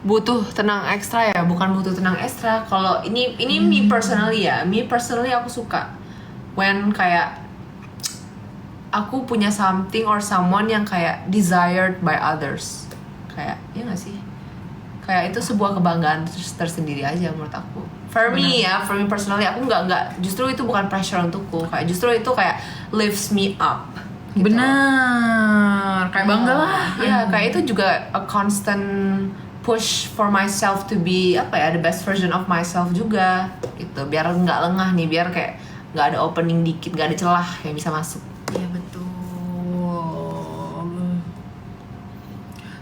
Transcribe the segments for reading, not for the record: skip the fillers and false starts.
butuh tenang ekstra ya, bukan butuh tenang ekstra. Kalau ini me personally ya, aku suka when kayak aku punya something or someone yang kayak desired by others, kayak ya nggak sih, kayak itu sebuah kebanggaan tersendiri aja menurut aku. For me personally, aku nggak justru itu bukan pressure untukku, kayak justru itu kayak lifts me up gitu. Benar, kayak bangga lah ya, kayak itu juga a constant push for myself to be the best version of myself juga gitu, biar nggak lengah nih, biar kayak nggak ada opening dikit, nggak ada celah yang bisa masuk. Iya betul.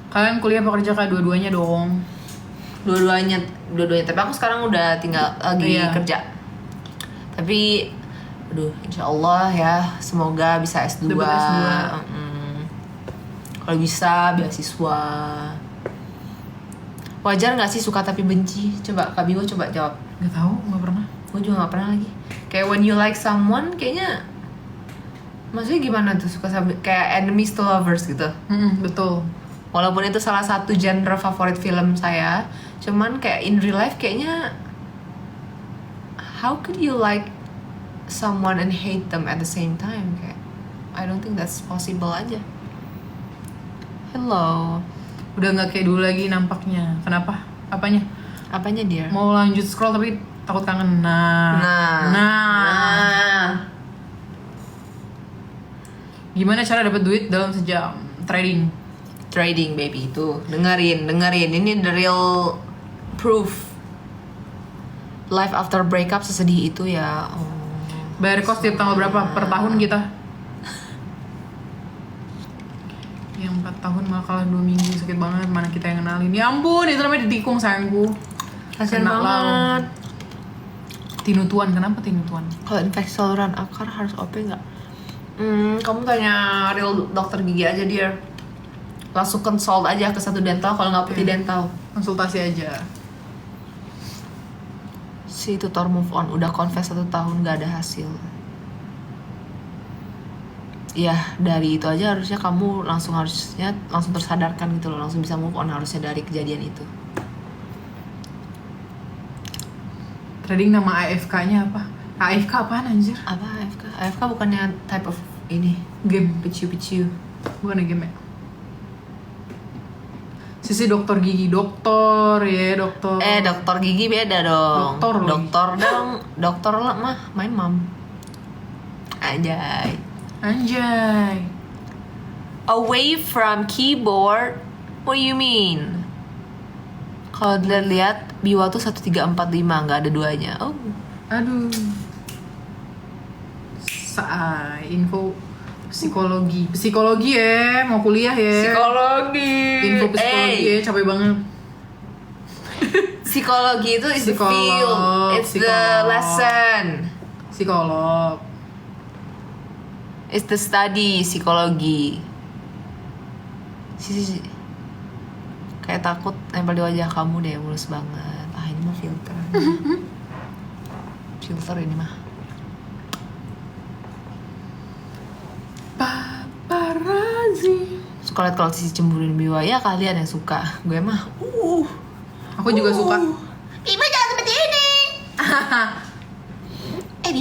Kalian kuliah apa kerja kak? Dua-duanya dong. Dua-duanya, tapi aku sekarang udah tinggal lagi kerja. Tapi insya Allah ya, semoga bisa S2. Kalau bisa beasiswa. Wajar nggak sih suka tapi benci? Coba Kak Bimo coba jawab. Nggak tahu, nggak pernah. Gue juga nggak pernah lagi. Kayak when you like someone, kayaknya maksudnya gimana tuh, suka sama kayak enemies to lovers gitu. Betul. Walaupun itu salah satu genre favorit film saya, cuman kayak in real life kayaknya how could you like someone and hate them at the same time? Kayak I don't think that's possible aja. Hello. Udah nggak kayak dulu lagi nampaknya. Kenapa? Apanya? Apanya dia? Mau lanjut scroll tapi takut kangen. Nah. Gimana cara dapat duit dalam sejam? Trading baby, itu dengerin ini the real proof. Life after breakup sesedih itu ya. Bayar kos tiap tanggal berapa per tahun kita? Yang 4 tahun malah kalah 2 minggu, sakit banget. Mana kita yang kenalin? Ya ampun, itu namanya ditikung sayangku. Kasian banget. Tinutuan, kenapa tinutuan? Kalau infeksi saluran akar harus OP nggak? Kamu tanya real dokter gigi aja dia. Langsung consult aja ke satu dental, kalau nggak Putih Dental. Konsultasi aja. Si tutor move on udah confess 1 tahun nggak ada hasil. Ya dari itu aja harusnya kamu langsung tersadarkan gitu loh, langsung bisa move on harusnya dari kejadian itu. Trading nama AFK-nya apa? AFK apaan anjir? Apa AFK? AFK bukannya type of ini game picu-picu. Bukan game ya? Sisi dokter gigi, dokter. Dokter gigi beda dong. Dokter dong. Dokter lah mah my mom. Anjay. Away from keyboard. What do you mean? Kalau dilihat Biwa tuh 1345, nggak ada duanya. Oh. Aduh. Info psikologi ya, mau kuliah ya. Info psikologi ya, capek banget. Psikologi itu is the field, it's the lesson. Psikolog. It's the study psikologi. Sisi kayak takut nempel di wajah kamu deh, mulus banget. Ini mah filter. Filter ini mah. Paparazzi. Suka liat kalau sisi cemburuin Biwa, ya kalian yang suka. Gue mah aku juga suka. Ibu jangan seperti ini.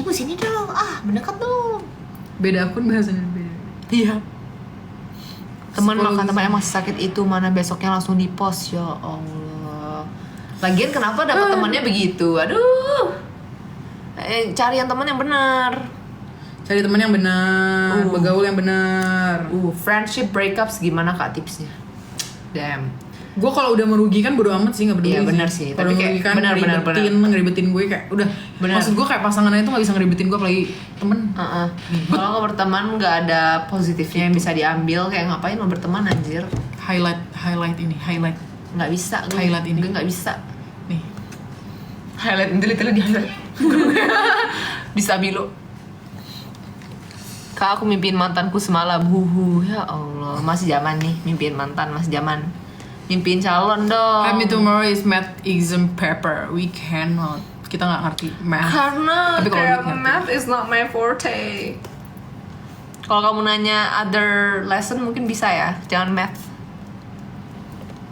Ibu sini dong. Mendekat dong. Beda akun bahasanya beda. Iya. Teman makan teman emang sakit itu, mana besoknya langsung di post, ya Allah. Lagian kenapa dapat temannya begitu? Aduh. Cari yang teman yang benar. Cari teman yang benar, bergaul yang benar. Friendship breakups gimana Kak tipsnya? Damn. Gue kalau udah merugikan bodo amat sih, nggak peduli. Iya benar sih. Kalau merugikan ngeribetin gue kayak udah. Bener. Maksud gue kayak pasangannya itu nggak bisa ngeribetin gue, apalagi temen. Kalau nggak berteman nggak ada positifnya yang bisa diambil, kayak ngapain mau berteman anjir? Highlight ini. Nggak bisa. Highlight ini. Gue nggak bisa. Nih. Highlight ini literally di highlight. Bisa bilo. Kak, aku mimpiin mantanku semalam. Ya Allah, masih zaman nih mimpiin mantan, masih zaman. Mimpiin calon dong. Kami tomorrow is math exam paper. We cannot. Kita nggak ngerti math. Karena tapi kayak math is not my forte. Kalau kamu nanya other lesson mungkin bisa ya, jangan math.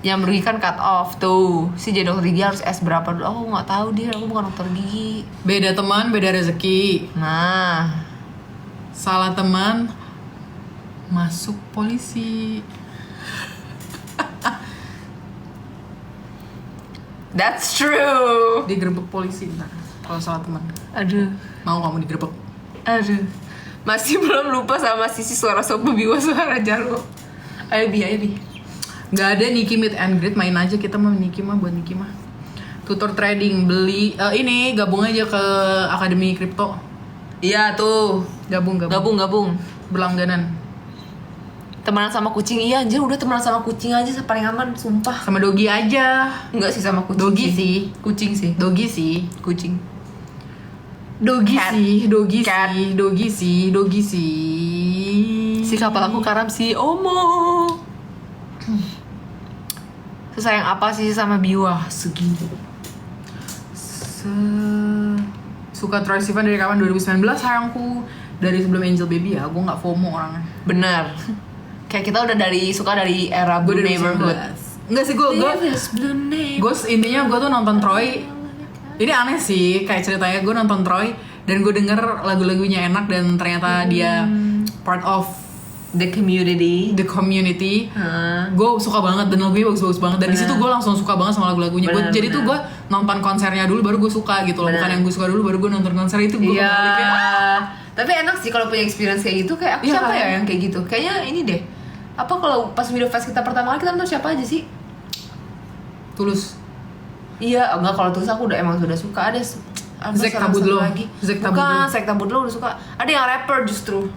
Yang merugikan cut off tuh. Si jadi dokter gigi harus S berapa dulu? Aku nggak tahu dia, aku bukan dokter gigi. Beda teman, beda rezeki. Nah, Salah teman, masuk polisi. that's true. Digerebek polisi ntar kalau salah teman. Aduh, Mau kamu digerebek? aduh. Masih belum lupa sama sisi suara sopo biwa suara jarwo. Ayo Bi. Nggak ada Niki meet and greet, main aja kita mah Niki mah buat Niki mah. Tutor trading, beli ini gabung aja ke Akademi Kripto. Iya tuh. Gabung. Berlangganan. Temenan sama kucing, iya anjir udah temenan sama kucing aja paling aman, sumpah. Sama Dogi aja. Enggak sih sama kucing. Dogi sih. Kucing sih. Dogi sih. Kucing. Cat. Dogi sih. Si kapal aku karam si Omo. Sesayang apa sih sama Biwa? Segini. Suka Troye Sivan dari kapan? 2019 sayangku. Dari sebelum Angel Baby ya, gue nggak FOMO orangnya. Bener. Kayak kita udah suka dari era Blue Neighborhood. Enggak sih, gue intinya gue tuh nonton Troye. Ini aneh sih, kayak ceritanya gue nonton Troye dan gue denger lagu-lagunya enak dan ternyata dia part of The community. Gue suka banget dan lagunya bagus-bagus banget. Dan di situ gue langsung suka banget sama lagu-lagunya. Jadi tuh gue nonton konsernya dulu baru gue suka gitu loh. Bukan yang gue suka dulu baru gue nonton konser itu. Gue Tapi enak sih kalau punya experience kayak gitu. Kayak aku siapa ya yang kayak gitu? Kayaknya ini deh. Apa kalau pas video fest kita pertama kali kita nonton siapa aja sih? Tulus. Iya, enggak kalau Tulus aku emang sudah suka. Ada Zek Tabudlo lagi. Bukan, Zek Tabudlo udah suka. Ada yang rapper justru.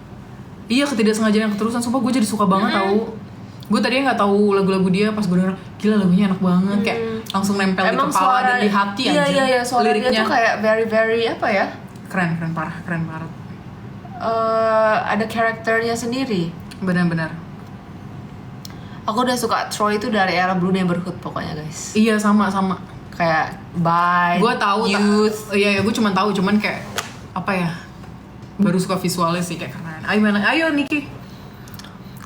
Iya, ketidaksengajaan yang keterusan. Sumpah gue jadi suka banget tahu. Gue tadinya nggak tahu lagu-lagu dia, pas gue denger gila lagunya enak banget, kayak langsung nempel di kepala dan di hati aja. Iya, suara dia tuh kayak very apa ya? Keren parah. Ada karakternya sendiri. Benar-benar. Aku udah suka Troye itu dari era Blue Neighborhood pokoknya guys. Iya sama. Kayak Bye. Gue tahu Youth. Iya gue cuma tahu cuman kayak apa ya? Baru suka visualnya sih kayak keren. Ayo Niki.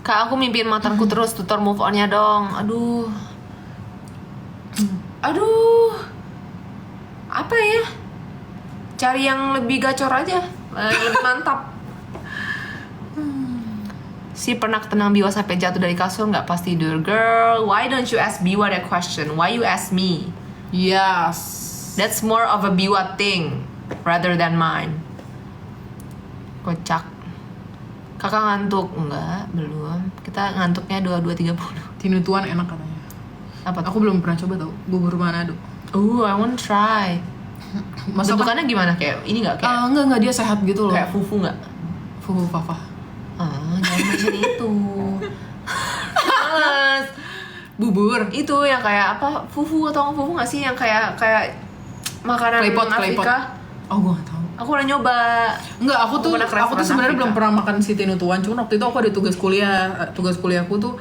Kak aku mimpiin mantanku terus, tutor move on-nya dong. Aduh. Apa ya? Cari yang lebih gacor aja, lebih mantap. Si pernah tenang Biwa sampai jatuh dari kasur nggak pas tidur. Girl, why don't you ask Biwa that question? Why you ask me? Yes. That's more of a Biwa thing rather than mine. Kocak. Kakak ngantuk? Enggak, belum. Kita ngantuknya 22.30. Tinutuan enak katanya. Apa tuh? Aku belum pernah coba tau. Bubur Manado. I want try. Bentukannya gimana? Kayak ini nggak kayak? Enggak dia sehat gitu loh. Kayak fufu nggak? Fufu Fafa. Jangan macam itu. Males. Bubur. Itu yang kayak apa? Fufu atau fufu nggak sih? Yang kayak makanan Claypot. Afrika. Oh gue nggak tahu. Aku udah nyoba. Enggak, aku tuh sebenarnya belum pernah makan si tinutuan. Cuma waktu itu aku ada tugas kuliahku tuh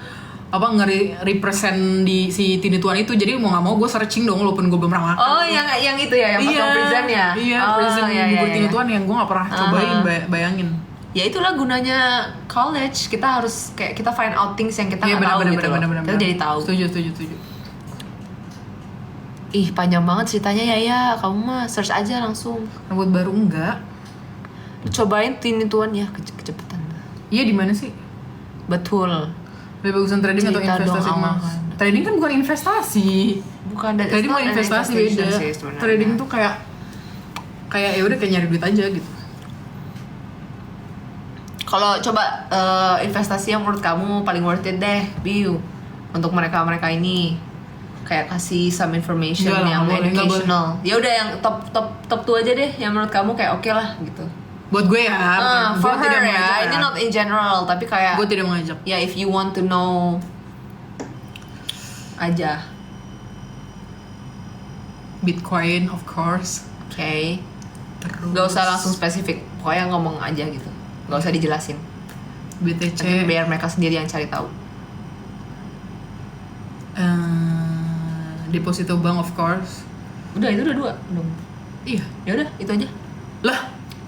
apa represent di si tinutuan itu. Jadi mau nggak mau gue searching dong, walaupun gue belum pernah makan. Oh, yang itu ya, yang pas present ya. Iya, present bubur tinutuan yang gue nggak pernah cobain, bayangin. Ya itulah gunanya college, kita harus kayak kita find out things yang kita nggak tahu gitu. Bener. Kita jadi tahu. Setuju. Ih panjang banget ceritanya ya, kamu mah search aja langsung. Rambut baru enggak? Cobain tinutuan ya, kecepetan. Iya di mana sih? Betul. Lebih bagusan trading atau Cerita investasi dong, emas? Trading kan bukan investasi. Bukan, Trading mau investasi beda. Trading tuh kayak ya udah kayak nyari duit aja gitu. Kalau coba investasi yang menurut kamu paling worth it deh, Biu, untuk mereka ini kayak kasih some information yang educational. Ya udah yang top 2 aja deh, yang menurut kamu kayak oke lah gitu. Buat gue ya, for gue tidak her mengajak ya, ini not in general, tapi kayak gue tidak mengajak. Ya if you want to know aja. Bitcoin of course. Oke. Terus Gak usah langsung spesifik, pokoknya ngomong aja gitu. Gak usah dijelasin. BTC. Nanti biar mereka sendiri yang cari tahu. Deposito Bank of course. Udah itu udah 2 belum? Iya. Ya udah itu aja. Lah,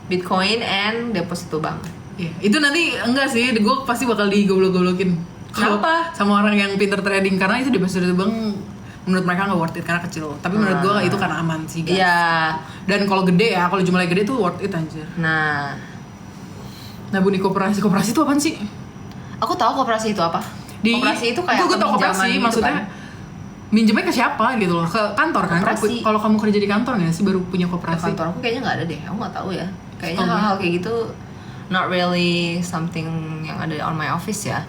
Bitcoin and Deposito Bank. iya. Itu nanti enggak sih, gue pasti bakal digoblok-goblokin. Kalau Kenapa? sama orang yang pinter trading, karena itu di pasar Bang menurut mereka nggak worth it karena kecil. Tapi menurut gue itu karena aman sih guys. Iya. Dan kalau gede ya, kalau jumlahnya gede tuh worth it anjir. Nah, Nabung di koperasi itu apaan sih? aku tahu koperasi itu apa. Koperasi itu kayak gue tau koperasi, peminjaman gitu maksudnya kan. minjemnya ke siapa gitu loh, ke kantor kan? Koperasi. Kalau kamu kerja di kantor nggak sih baru punya Ke koperasi? kantor aku kayaknya nggak ada deh, aku nggak tahu ya. Kayaknya Oh, hal-hal kayak gitu not really something yang ada on my office ya.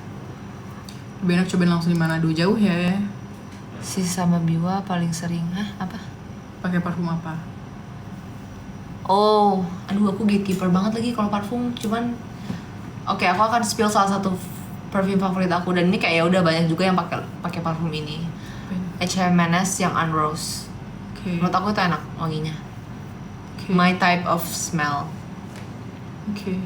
Lebih enak cobain langsung di Manado, jauh ya. Si sama Biwa paling sering, apa? Pakai parfum apa? Oh, aduh aku gatekeeper banget lagi kalau parfum. Cuman, oke, aku akan spill salah satu perfume favorit aku, dan ini kayak ya udah banyak juga yang pakai parfum ini. H&M yang Unrose. Oke. Menurut aku itu enak wanginya. Oke. My type of smell. Oke.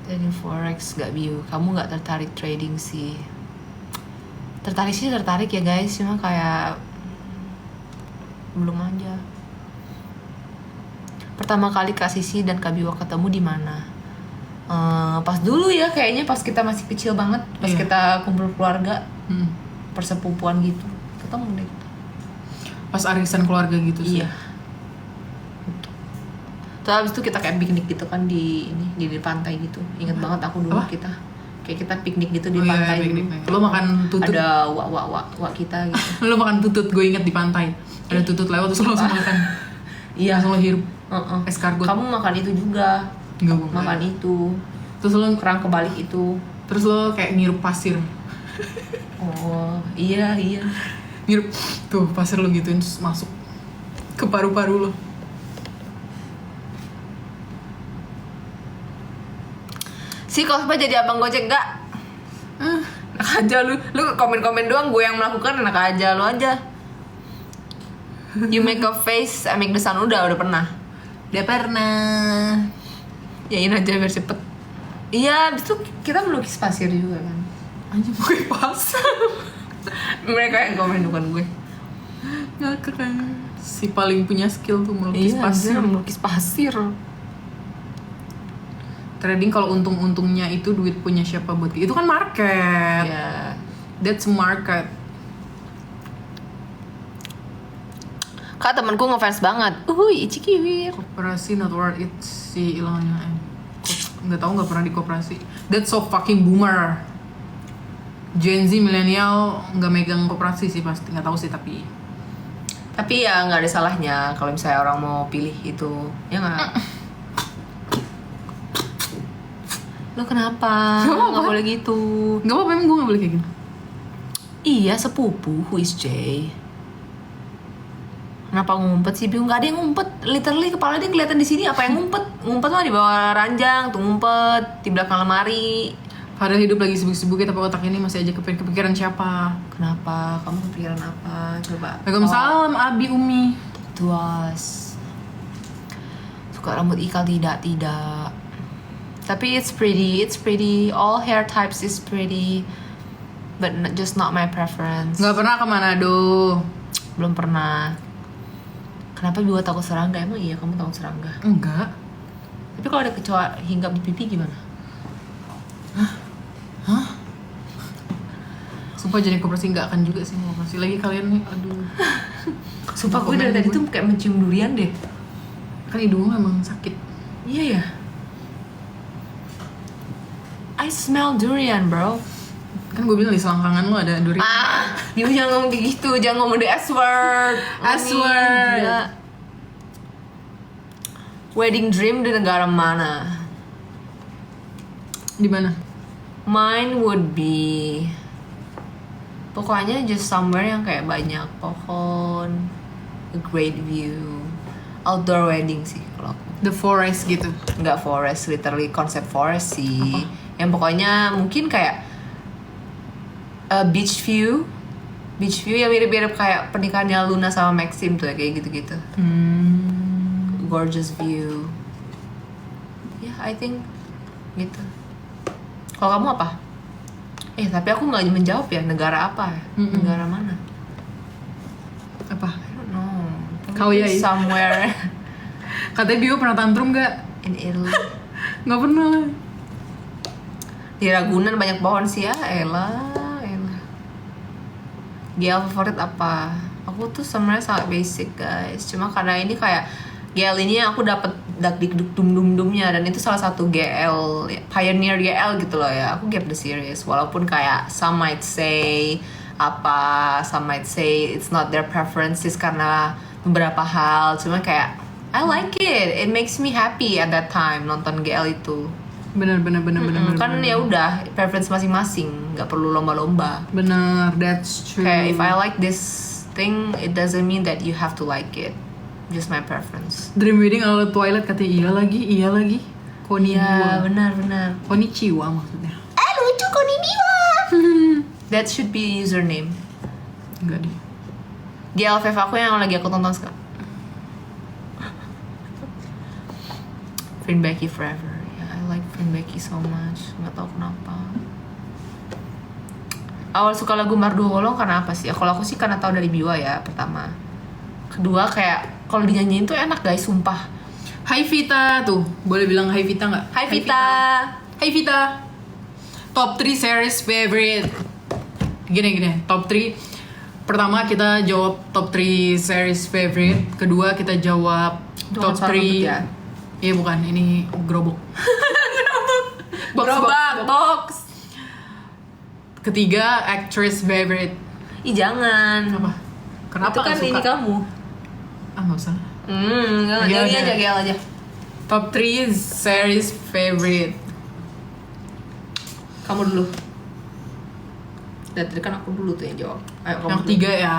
Jadi forex gak view. Kamu gak tertarik trading sih? Tertarik ya guys, cuma kayak belum aja. Pertama kali Kak Sisi dan Kak Biwa ketemu di mana? Pas dulu ya, kayaknya pas kita masih kecil banget, pas Iya. kita kumpul keluarga, Hmm. persepupuan gitu, ketemu deh. Pas arisan keluarga gitu sih. Iya. Terus habis itu kita kayak piknik gitu kan di pantai gitu. Ingat banget aku dulu Apa? kita kayak kita piknik gitu di Oh iya, pantai piknik. dulu. Lo makan tutut. Ada wak kita gitu. Lo makan tutut, gue inget di pantai. Ada tutut lewat terus lo langsung makan. Iya. Langsung lo hirup. Heeh. Escargot. Kamu makan itu juga. Enggak, gue Makan itu. Terus lo Kebalik itu. terus lo kayak ngirup pasir. Oh, iya. Ngirup tuh pasir lo gituin terus masuk ke paru-paru lo. Si Kospa jadi abang Gojek enggak? Enak aja lu komen-komen doang, gue yang melakukan, enak aja lu aja. You make a face, I make the sun, udah pernah. Dia pernah. Yain aja biar cepet. Iya, abis itu kita melukis pasir juga kan. Anjing gue pasir. Mereka yang komen bukan gue. Ngakak kan. Si paling punya skill tuh melukis pasir. melukis pasir. Trading kalau untung-untungnya itu duit punya siapa buat itu kan market. Iya. That's market. Kak, temanku ngefans banget. Ichi kiwir. Koperasi not worth it si ilangnya. Nggak tahu, nggak pernah di koperasi. That's so fucking boomer. Gen Z milenial nggak megang koperasi sih pasti, nggak tahu sih tapi. Tapi ya nggak ada salahnya kalau misalnya orang mau pilih itu, ya nggak? Lo kenapa? Gak apa-apa. Nggak boleh gitu. Nggak apa-apa, emang gue nggak boleh kayak gini. Iya, sepupu, who is Jay? Kenapa ngumpet sih? Bingung, nggak ada yang ngumpet. Literally kepala dia kelihatan di sini. Apa yang ngumpet? Ngumpet mah di bawah ranjang, tuh ngumpet di belakang lemari. Padahal hidup lagi sibuk-sibuknya tapi otak ini masih aja kepikiran siapa. Kenapa? Kamu kepikiran apa? Coba. Waalaikumsalam Abi Umi. Tuas. Suka rambut ikal tidak. Tapi it's pretty. All hair types is pretty, but just not my preference. Nggak pernah ke Manado. Belum pernah. Kenapa Biwa takut serangga? Emang iya kamu takut serangga? Enggak. Tapi kalau ada kecoa hinggap di pipi gimana? Sumpah jadi koperasi nggak akan juga sih mau koperasi lagi kalian nih. Aduh. Sumpah gue dari tadi tuh kayak mencium durian deh. Kan hidung lo emang sakit. Iya ya. I smell durian, bro. Kan gue bilang di selangkangan lo ada durian. Biwa jangan ngomong kayak gitu, jangan ngomong the S word. S word. Gila. Wedding dream di negara mana? Di mana? Mine would be pokoknya just somewhere yang kayak banyak pohon, a great view, outdoor wedding sih kalau aku. The forest gitu. Nggak forest, literally konsep forest sih. Yang pokoknya mungkin kayak beach view yang mirip-mirip kayak pernikahannya Luna sama Maxim tuh ya, kayak gitu-gitu. Gorgeous view. Yeah, I think gitu. Kalau kamu apa? Tapi aku nggak menjawab ya, negara apa? Negara mana? Apa? I don't know. Kau ya? Somewhere Katanya Bio pernah tantrum nggak? in Italy. Nggak pernah lah. Di Ragunan banyak pohon sih ya, elah. GL favorit apa? Aku tuh sebenarnya sangat basic guys. Cuma karena ini kayak GL ini aku dapat dakdikduk dum-dum-dumnya, dan itu salah satu GL pioneer GL gitu loh ya. Aku Gap the series walaupun kayak some might say it's not their preferences karena beberapa hal. Cuma kayak I like it. It makes me happy at that time nonton GL itu. Bener. Kan ya udah preference masing-masing, nggak perlu lomba-lomba. Bener, that's true. Kayak if I like this thing, it doesn't mean that you have to like it. Just my preference. Dream Wedding ala Twilight katanya iya lagi. Konnichiwa. Iya, benar. Konnichiwa maksudnya. Lucu konnichiwa. That should be username. Enggak deh. GLFF aku yang lagi aku tonton sekarang. Friend Becky Forever. I like Friend Becky so much, nggak tahu kenapa. Awal suka lagu Mardu Wolong karena apa sih? Kalau aku sih karena tahu dari Biwa ya pertama. Kedua kayak kalau dinyanyiin tuh enak guys, sumpah. Hai Vita tuh, boleh bilang Hai Vita nggak? Hai Vita. Hai Vita. Top 3 series favorite. Gini, top 3. Pertama kita jawab top 3 series favorite. Kedua kita jawab top 3. Ya? Iya bukan, ini gerobok. Box. Ketiga, actress favorite. Ih jangan. Apa? Kenapa Itu kan nggak suka? ini kamu. Nggak usah. Ini udah. aja GL aja. Top 3 series favorite. Kamu dulu. Dan tadi kan aku dulu tuh yang jawab. Ayo kamu Yang dulu. ketiga ya.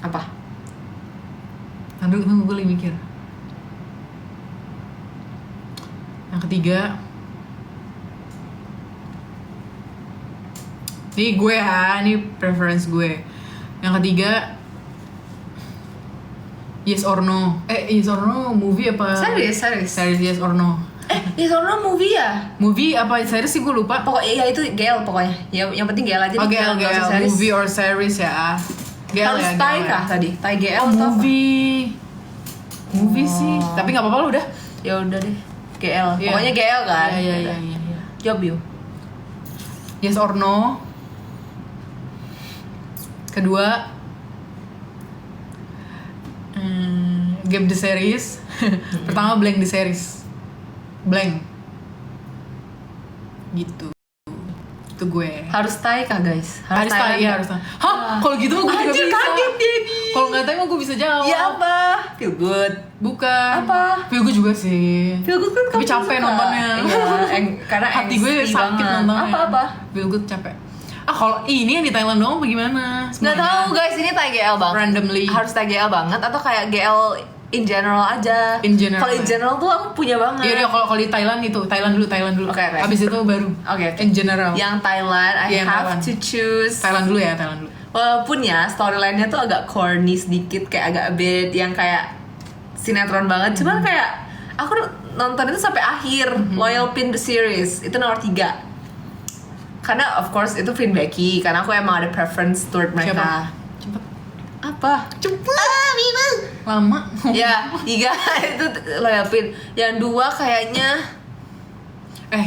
Apa? Aduh, gue lagi mikir. Yang ketiga, ini gue ya, ini preference gue. Yang ketiga, Yes or No. Yes or No movie apa? Series. Series Yes or No. Ini soalnya movie ya? Movie apa series sih gue lupa. Pokoknya ya itu GL pokoknya. Yang penting GL aja. Oh, deh, GL, nggak usah series. movie or series ya. GL Harus ya, Thai GL ya. kah tadi? Thai GL Oh, atau apa? movie sih. Tapi nggak apa-apa udah. Ya udah deh. GL. Iya. Pokoknya GL kan? Iya. Jawab yuk. Yes or No. Kedua, Gap the series. Pertama Blank the series. Blank. Gitu. Itu gue. Harus Thai kah guys? Harus Thailand tahu, iya nggak? harus tahu. Hah? Kalau gitu mah gue juga Anjir, bisa. kaget dia nih. Kalau nggak tahu mah gue bisa jawab. Ya apa? Feel good. Bukan. Apa? Feel good juga sih. Feel good kan Tapi kamu capek suka. nontonnya. Iya, karena Hati gue angsty sakit banget. nontonnya. Apa? Feel good capek. Kalau ini yang di Thailand doang bagaimana? Nggak tahu guys, ini Thai GL banget. Randomly. Harus Thai GL banget atau kayak GL in general aja. In general. Kalau in general tuh aku punya banget. Iya, kalau di Thailand itu Thailand dulu. Oke. Habis itu baru. Oke. In general. Yang Thailand, I Iya, yang have Thailand. to choose. Thailand dulu ya, Thailand dulu. Walaupun ya storyline-nya tuh agak corny sedikit, kayak agak bad, yang kayak sinetron banget. Cuman kayak aku nonton itu sampai akhir. Loyal Pin the series itu nomor 3. Karena of course itu Finn Becky, karena aku emang ada preference toward mereka. Cepet. Apa? Lama. Ya, 3 itu Loyal Pin. Yang 2 kayaknya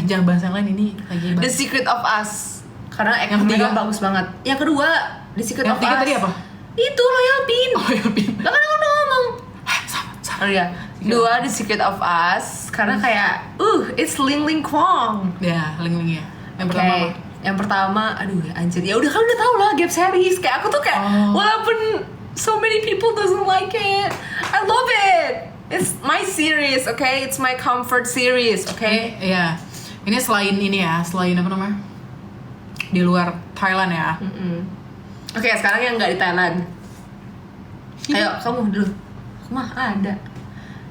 Jangan bahas yang lain, ini lagi The bahas. Secret of Us. Karena Yang mereka ketiga? bagus banget. Yang kedua The Secret Yang of ketiga Us. tadi apa? Itu Loyal Pin. Oh ya, Pin. Lah kan aku udah ngomong. Sama. Oh iya. 2 The Secret of Us. Karena kayak it's Ling Ling Kwong. Ya, link-linknya. Yang Oke. pertama apa? Yang pertama, aduh anjir. Ya udah kan udah tau lah Gap series. Kayak aku tuh kayak walaupun so many people doesn't like it, I love it. It's my series, okay? It's my comfort series, okay? Iya. Ini selain ini ya, selain apa namanya? Di luar Thailand ya. Oke, sekarang yang nggak di Thailand. Ayo, kamu dulu. Aku mah ada.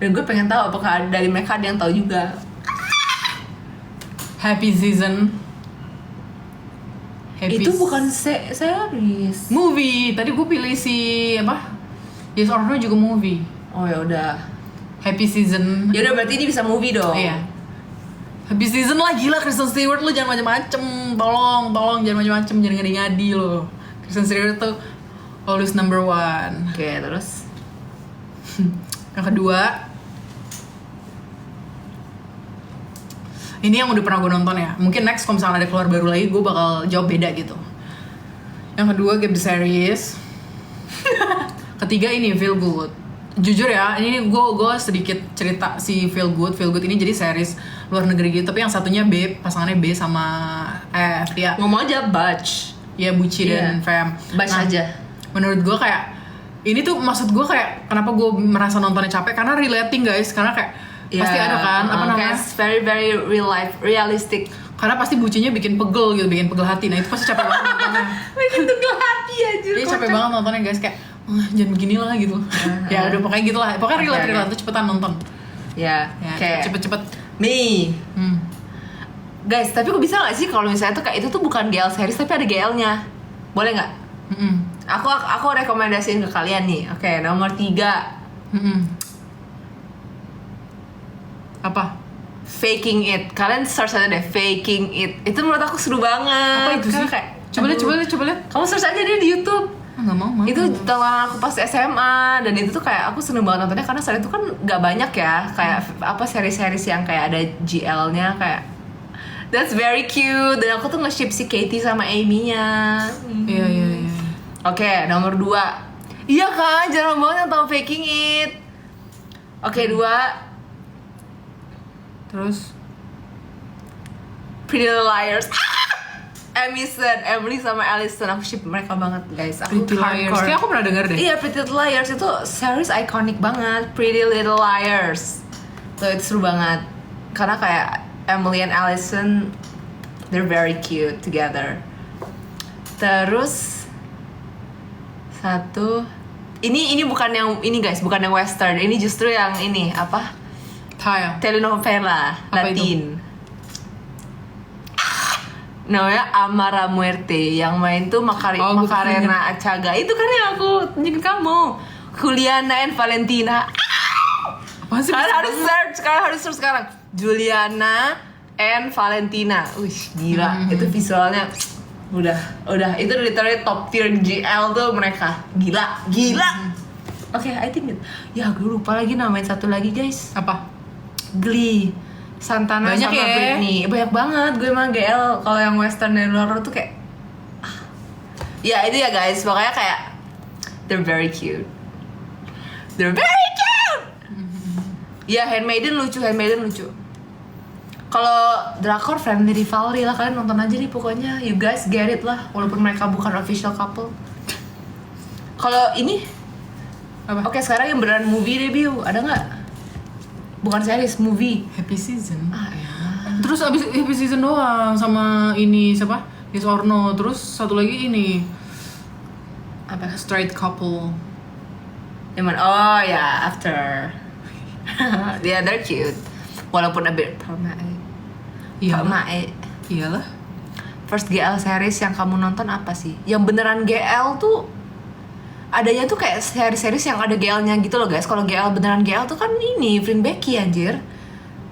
Dan gue pengen tahu apakah ada dari mereka ada yang tahu juga. Happy Season. Itu bukan series. Movie. Tadi gue pilih si apa? Yes or No juga movie. Oh ya udah. Happy Season. Ya udah berarti ini bisa movie dong. Iya. Happy Season lah, gila Kristen Stewart lu jangan macem-macem. Tolong jangan macem-macem, jangan ngadi-ngadi lo. Kristen Stewart tuh always number 1. Oke, terus Yang kedua, Ini yang udah pernah gue nonton ya. Mungkin next kalau misalnya ada keluar baru lagi, gue bakal jawab beda gitu. Yang kedua Gap the Series. Ketiga ini Feel Good. Jujur ya, ini gue sedikit cerita si Feel Good. Feel Good ini jadi series luar negeri gitu. Tapi yang satunya B, pasangannya B sama F ya. Ngomong aja Batch. Ya Buci dan Fam. Batch aja. Menurut gue kayak ini tuh maksud gue kayak kenapa gue merasa nontonnya capek karena relating guys, karena kayak pasti ada kan apa namanya very very real life realistic, karena pasti bucinya bikin pegel gitu, bikin pegel hati. Nah itu pasti capek banget nontonnya. bikin pegel hati aja. Iya capek banget nontonnya guys, kayak jangan begini lah gitu. Ya udah pokoknya gitu lah, pokoknya relate tuh cepetan nonton ya. Kayak cepet nih guys, tapi kok bisa nggak sih kalau misalnya tuh kayak itu tuh bukan GL series tapi ada GL-nya, boleh nggak? Aku rekomendasiin ke kalian nih. Oke, nomor 3 apa? Faking It. Kalian search aja deh, Faking It. Itu menurut aku seru banget. Apa itu sih? Kayak, coba lihat. Kamu search aja deh di YouTube. Nggak mau. Itu tontonan aku pas SMA, dan itu tuh kayak aku seneng banget nontonnya karena saat itu kan nggak banyak ya kayak apa seri-series yang kayak ada GL-nya kayak. That's very cute. Dan aku tuh nge-ship si Katie sama Amy-nya. Iya. Oke, nomor 2. Iya kan, jarang banget yang tau Faking It. Oke, 2. Terus Pretty Little Liars. Emily sama Allison, aku ship mereka banget guys. Aku Pretty Liars, kayak aku pernah denger deh. Iya, Pretty Little Liars itu series ikonik banget. Pretty Little Liars tuh itu seru banget karena kayak Emily and Allison, they're very cute together. Terus satu ini bukan yang ini guys, bukan yang western. Ini justru yang ini apa? Thai. Telenovela Apa Latin. Namanya Amara Muerte, yang main tuh Macarena Achaga. Itu kan yang aku tunjukin kamu. Juliana and Valentina. Kalian harus search sekarang. Juliana and Valentina. Wih, gila. Itu visualnya udah itu literally top tier GL tuh mereka. Gila. Oke, I think ya gue lupa lagi namain satu lagi guys. Apa? Glee, Santana banyak sama ya? Britney. Banyak banget gue emang GL. Kalau yang western dan luar tuh kayak ya itu ya guys, makanya kayak they're very cute. Ya, Handmaiden lucu. Kalau drakor Friendly Rivalry lah, kalian nonton aja nih pokoknya. You guys get it lah, walaupun mereka bukan official couple. Kalau ini Apa? Oke, sekarang yang beneran movie debut, ada nggak? Bukan series, movie. Happy Season. Ya. Terus abis Happy Season doang sama ini siapa? Yes or No. Terus satu lagi ini Apa? Straight Couple. Cuman, oh ya, After. Yeah, they're cute. Walaupun a bit permae. Iyalah. First GL series yang kamu nonton apa sih? Yang beneran GL tuh adanya tuh kayak series-series yang ada GL-nya gitu loh guys. Kalau GL beneran GL tuh kan ini Vin Becky anjir.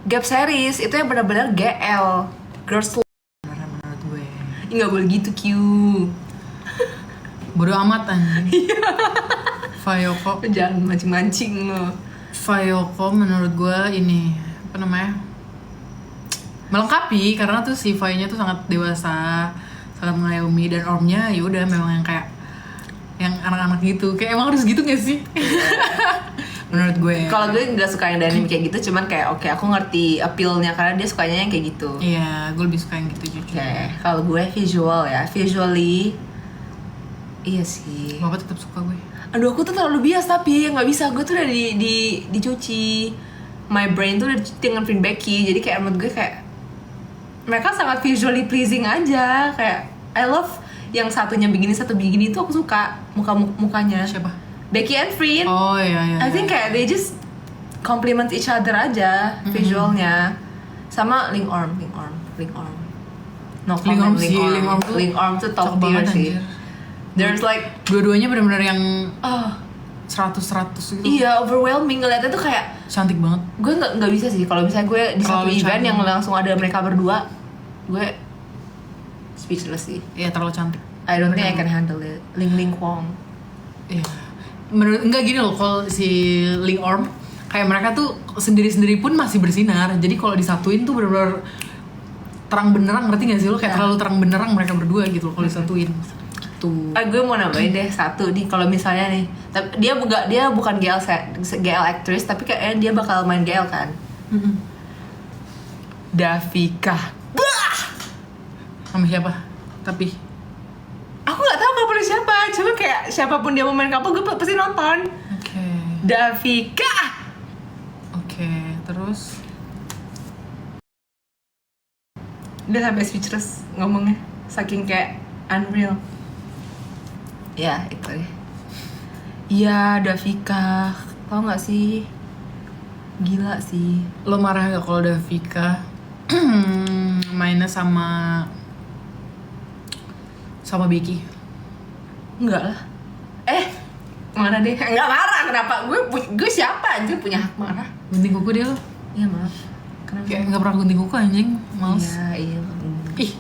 Gap series itu yang benar-benar GL. Girls Menurut gue. nggak boleh gitu Q. Bodoh amat anjing. Fayoko. Jangan mancing-mancing lo. Fayoko menurut gue ini apa namanya? Melengkapi karena tuh si Fay-nya tuh sangat dewasa, sangat mengayomi, dan Ormnya ya udah memang yang kayak yang anak-anak gitu. Kayak emang harus gitu gak sih? Menurut gue. Kalau gue nggak suka yang anime kayak gitu, cuman kayak oke, aku ngerti appeal-nya karena dia sukanya yang kayak gitu. Iya, gue lebih suka yang gitu jujur. Oke, kalau gue visual ya, visually iya sih. Bapak tetap suka gue. Aduh, aku tuh terlalu bias tapi nggak bisa. Gue tuh udah dicuci. My brain tuh udah dicuci dengan Vin Becky. Jadi kayak menurut gue kayak mereka sangat visually pleasing aja. Kayak I love yang satunya begini, satu begini itu aku suka mukanya. Siapa? Becky and Frin. Oh iya. I think kayak they just compliment each other aja visualnya. Sama Link Arm. No comment, Link Arm tuh top tier sih. Anjir. There's like Dua-duanya benar-benar yang 100 gitu. Iya, overwhelming ngeliatnya tuh kayak Cantik banget. gue nggak bisa sih kalau misalnya gue di satu Terlalu event cantik. yang langsung ada mereka berdua, gue speechless sih. Iya, terlalu cantik. I don't think I can handle it. Ling Kwong. Iya. Menurut enggak gini loh, kalau si Link Orm kayak mereka tuh sendiri-sendiri pun masih bersinar. Jadi kalau disatuin tuh benar-benar terang benderang, ngerti gak sih lo? Kayak terlalu terang benderang mereka berdua gitu kalau disatuin. Tuh. Gue mau nambahin deh satu nih, kalau misalnya nih, tapi dia bukan GL actress, tapi kayak dia bakal main GL kan. Davika. Sama siapa? Tapi Aku nggak tahu couple siapa, cuma kayak siapapun dia mau main couple gue pasti nonton. oke. Davika. Oke, terus Dia sampai speechless ngomongnya, saking kayak unreal. Ya itu deh. Iya Davika, tau nggak sih? Gila sih. lo marah gak kalau Davika mainnya sama Becky? Enggak lah. Marah deh. Enggak marah, kenapa? Gue siapa anjir punya hak marah? Gunting kuku dia lo? Iya maaf. Kenapa? Kayak nggak pernah gunting kuku anjing, males. Iya. Ih.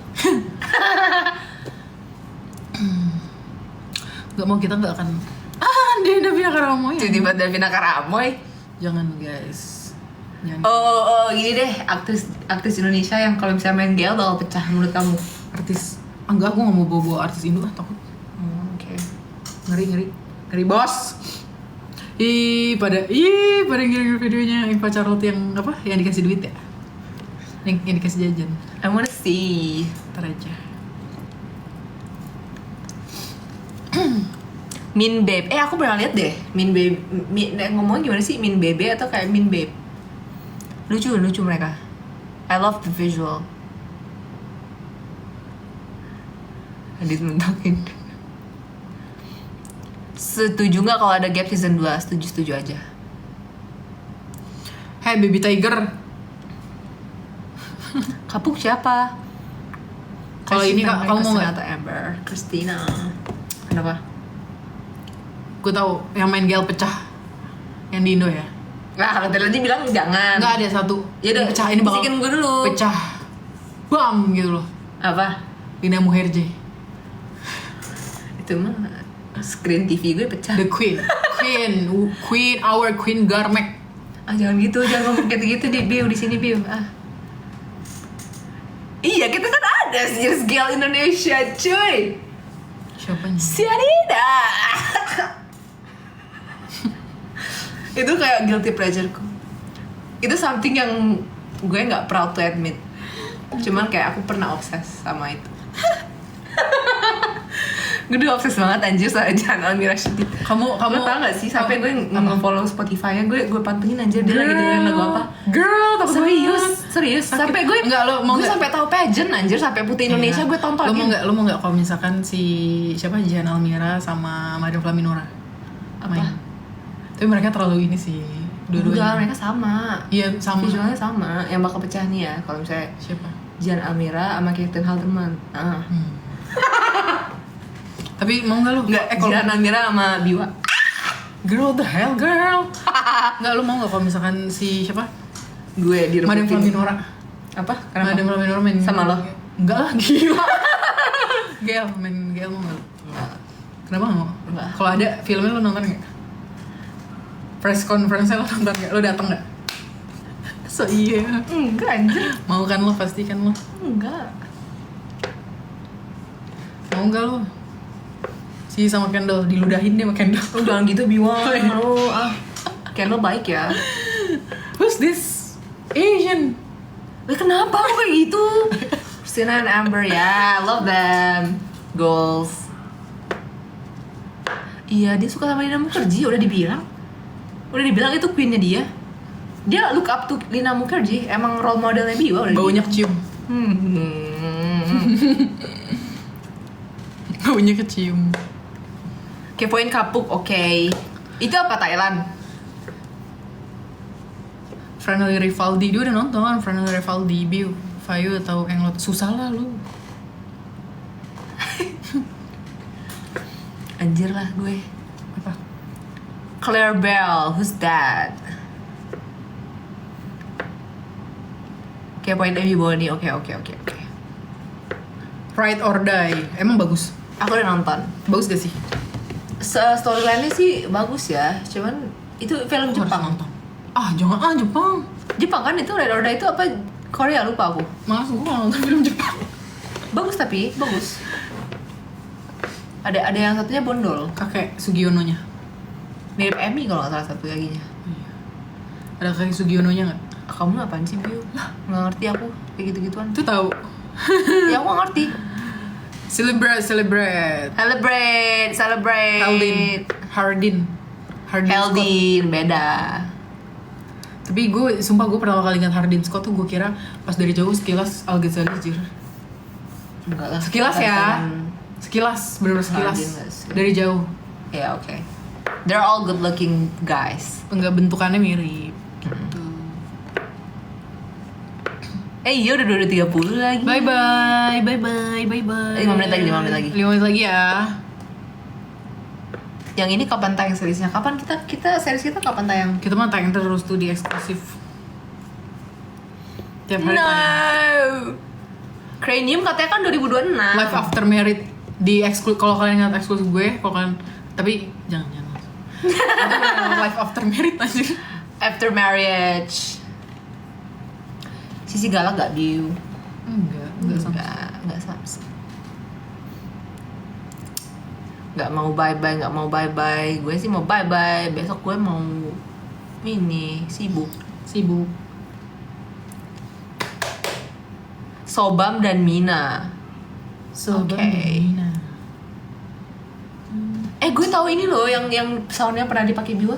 Gak mau, kita nggak akan. Dia Davina Karamoy. Tiba-tiba Davina Karamoy. Jangan guys. Jangan. Oh, gini deh, artis Indonesia yang kalau misalnya main GL bakal pecah menurut kamu? Artis. Enggak, aku nggak mau bawa artis Indo takut. Oke. Ngeri bos. Pada ngirim videonya Iva Charlotte yang apa? Yang dikasih duit ya? Yang dikasih jajan. I wanna see. Ntar aja. Min Babe. Aku pernah lihat deh. Min Babe. Ngomongnya gimana sih? Min Babe atau kayak Min Babe? Lucu mereka. I love the visual. Adit mentokin. Setuju nggak kalau ada Gap season 2? Setuju aja. Hey Baby Tiger. Kapuk siapa? Kalau ini kamu mau nggak? Atau Amber? Christina. Kenapa? Gue tahu yang main GL pecah. Yang di Indo ya. Nah, kalau tadi bilang jangan. Nggak ada satu. Ya udah, pecah ini bakal bisikin gue dulu. pecah. Bam gitu loh. Apa? Lina Muherje. Itu mah screen TV gue pecah. The Queen, our Queen Garmek. Jangan gitu, jangan ngomong gitu di Biu, di sini Biu. Iya, kita kan ada Just Girl Indonesia, cuy. Siapanya? Sianida. Itu kayak guilty pleasureku. Itu something yang gue nggak proud to admit. Cuman kayak aku pernah obses sama itu. Gue udah obses banget anjir sama Jan Almira Shidit. Kamu Lo tau gak sih sampai gue nge-follow Spotify-nya, gue pantengin anjir dia lagi dengerin lagu apa. Girl, Serius. Sampai gue enggak, lo mau gue nggak? sampai tahu pageant anjir, sampai Putri Indonesia gue tonton. Lo mau nggak kalau misalkan si siapa Jihan Almira sama Madam Flaminora main? Tapi mereka terlalu ini sih Enggak, dua-duanya. mereka sama. Iya sama. Visualnya sama. Yang bakal pecah nih ya kalau misalnya Siapa? Jan Almira sama Kirsten Halterman. Tapi mau nggak lo? Enggak, kalau Jan Almira sama Biwa. girl, the hell girl. Nggak, lo mau nggak kalau misalkan si siapa? Gue direbutin. Madam Flaminora. Apa? Kenapa? Madam Flaminora main Sama lo? Enggak lah, gila. GL mau nggak? Kenapa nggak mau? Enggak. Kalau ada filmnya lo nonton nggak? Press conference lo nonton nggak? Lo datang nggak? So iya. Enggak anjir. Mau kan lo, pasti kan lo. Enggak. Mau nggak lo? Si sama Kendall diludahin dia sama Kendall. Lu jangan gitu Biwa. Lu kayak lo baik ya. Who's this Asian? Kenapa lo kayak gitu? Christina and Amber ya, love them. Goals. Iya, dia suka sama Lina Mukherjee, udah dibilang itu queennya dia. Dia look up to Lina Mukherjee, emang role modelnya Biwa udah. Baunya kecium. Baunya kecium. Kepoin Kapuk, oke. Itu apa Thailand? Franely Rivaldi, dia udah nonton Franely Rivaldi, Biu, Fayu atau Englot. Susah lah lu. Anjir lah gue. Apa? Claire Bell, who's that? Kepoin Amy Bonnie, oke. Ride or Die, emang bagus. Aku udah nonton. Bagus gak sih? Storyline-nya sih bagus ya, cuman itu film Aku harus Jepang. nonton. Jangan Jepang. Jepang kan itu Red Order itu apa Korea lupa aku. Malas gue nggak nonton film Jepang. Bagus tapi bagus. Ada yang satunya bondol. Kakek Sugiono-nya. Mirip Emmy kalau nggak salah satu laginya. Ada kakek Sugiono-nya nggak? Kamu apaan sih, Biu? Nggak ngerti aku kayak gitu-gituan. Itu tahu. Ya aku nggak ngerti. Celebrate. Celebrate. Hardin Scott. Heldin beda. Tapi gue, sumpah gue pertama kali lihat Hardin Scott tuh gue kira pas dari jauh sekilas Al Ghazali jir. Enggak lah. Sekilas ya. Sekilas, bener-bener sekilas. Hardin nggak sih? Dari jauh. Ya oke. They're all good looking guys. Enggak, bentukannya mirip. Gitu. Iya udah 2:30 lagi. Bye bye. 5 menit lagi. 5 menit lagi ya. Yang ini kapan tayang seriesnya? Kapan kita series kita kapan tayang? Kita mah tayang terus tuh di eksklusif. Tiap hari No. tayang. Cranium katanya kan 2026. Life After Married di kalau kalian ingat eksklusif gue, kalau kalian, tapi jangan. Life After Married anjir. After marriage. Sisi galak gak Biu? Enggak sama. Enggak Sams. Nggak mau bye-bye. Gue sih mau bye-bye. Besok gue mau ini sibuk. Sobam dan Mina. Oke. Gue tahu ini loh yang soundnya pernah dipakai Biwa.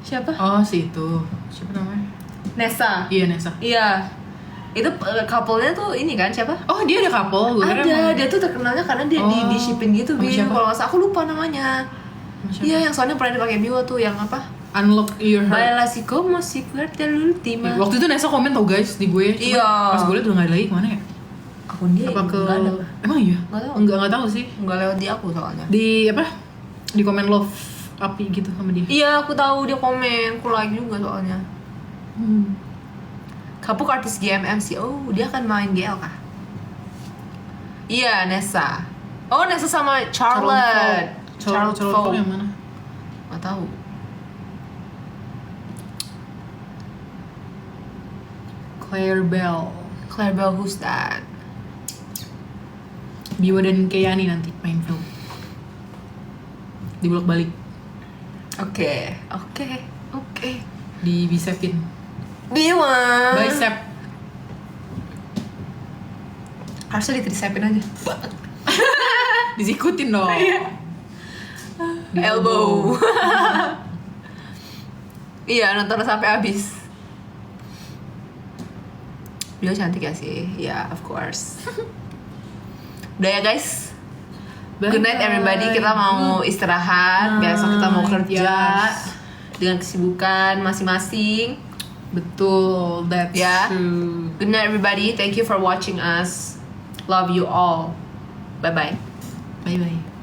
Siapa? Oh, si itu. Siapa namanya? Nessa. Iya, Nessa. Iya. Itu couple-nya tuh ini kan siapa? Oh, dia ada couple. Gue kira Ada, emang- dia tuh terkenalnya karena dia Oh. di shipping gitu, Sama Biu. siapa? Kalau nggak salah aku lupa namanya. Siapa? Iya, yang soundnya pernah dipakai Biwa tuh yang apa? Unlock Your Heart. Baila si como si fuerte l'ultima. Waktu itu Nessa komen tau guys di gue. Cuma Iya. Pas gue liat udah nggak ada lagi, kemana ya? Akun dia Apa ke? nggak ada. Emang iya? Nggak tahu. Nggak tahu sih. Nggak lewat di aku soalnya. Di apa? Di komen love api gitu sama dia. Iya, aku tahu dia komen, aku like juga soalnya. Kapuk artis GMM sih. Oh, dia akan main GL kah? Iya, Nessa. Oh, Nessa sama Charlotte. Charlotte Ford yang mana? Nggak tahu. Claire Bell. Claire Bell, who's that? Biwa dan Kayani nanti main film. Dibolak balik Oke. di Bisepin. Biwa. Bicep. Harusnya ditrisepin aja. Disikutin dong. Di Elbow. Iya, nonton sampai habis. Dia cantik ya sih, ya of course. Udah ya guys. Good night everybody. Kita mau istirahat. Besok kita mau kerja dengan kesibukan masing-masing. Betul, that's Ya. true. Good night everybody. Thank you for watching us. Love you all. Bye bye. Bye bye.